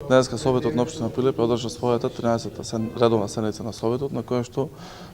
Денеска Советот на општина Прилеп одржа својата 13-та редовна седница на Советот, на која што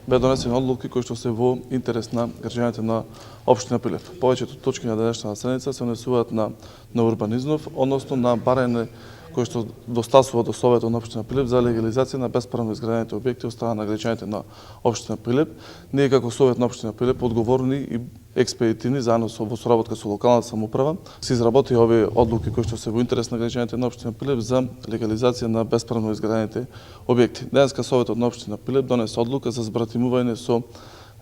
беа донесени одлуки кои што се во интерес на граѓаните на општина Прилеп. Повеќето точки на денешната седница се однесуваат на урбанизмов, односно на барање кој што достасува до Советот на општина Прилеп за легализација на бесправно изградените објекти од страна на граѓаните на општина Прилеп. Ние како Совет на општина Прилеп одговорни и експедитивни заедно во соработка со локалната самоуправа се изработи овие одлуки кои што се во интерес на граѓаните на општина Прилеп за легализација на бесправно изградените објекти. Денеска Советот на општина Прилеп донесе одлука за збратимување со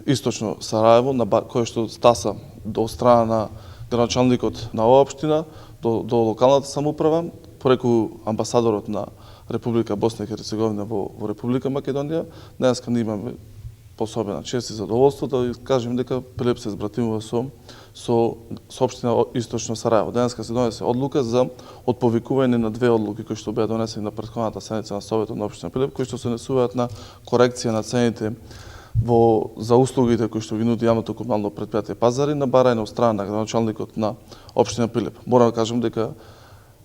Источно Сараево, кој што стаса до страна на градоначалникот на оваа општина, до локалната самоуправа, преку амбасадорот на Република Босна и Херцеговина во Република Македонија. Денеска ние имаме посебна чест и задоволство да кажем дека Прилеп се збратимува со општина Источно Сараево. Денеска се донесе одлука за отповикување на две одлуки кои што беа донесени на претходната седница на Советот на општина Прилеп, кои што се однесуваат на корекција на цените за услугите кои што ги нуди јавното комунално претпријатие Пазари на барање од страна на градоначалникот на општина Прилеп. Морам да кажам дека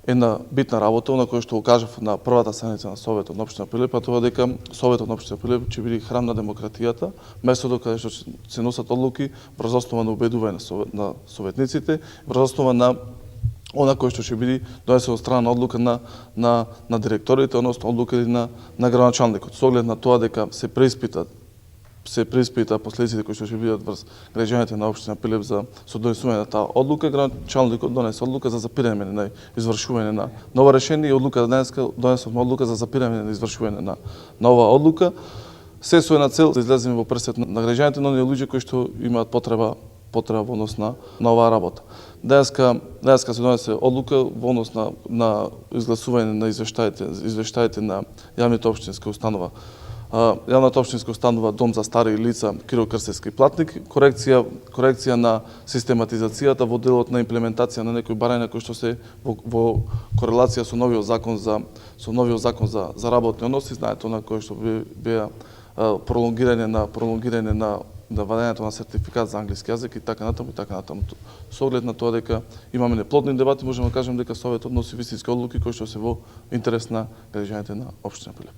една битна работа на која што кажав на првата седница на Советот на општина Прилеп, а тоа дека Советот на општина Прилеп ќе биде храм на демократијата, местото каде што се носат одлуки врз основа на убедување на советниците, врз основа на она кој што ќе биде донесено од страна на одлука на директорите, односно одлука на градоначалникот. Со оглед на тоа дека се преиспита последиците кои што ќе бидат врз граѓаните на општина Прилеп за донесување на таа одлука, градоначалникот донесе одлука за запирање на извршување на ова решение и одлука денеска донесовме одлука за запирање на извршување на оваа одлука. Се со една цел да излеземе во пресет на граѓаните, но оние луѓе кои што имаат потреба во однос на оваа работа. Денеска се донесе одлука во однос на изгласување на извештаите на јавните општинска установа. Јавната општинска установа Дом за стари лица Киро Крстевски платник, корекција на систематизацијата во делот на имплементација на некои барања кои што се во корелација со новиот закон за работни односи, знаете на кој што беа пролонгирање на вадењето на сертификат за англиски јазик и така натаму. Со оглед на тоа дека имаме неплодни дебати, можеме да кажем дека Советот носи вистински одлуки кои што се во интерес на граѓаните на општина Прилеп.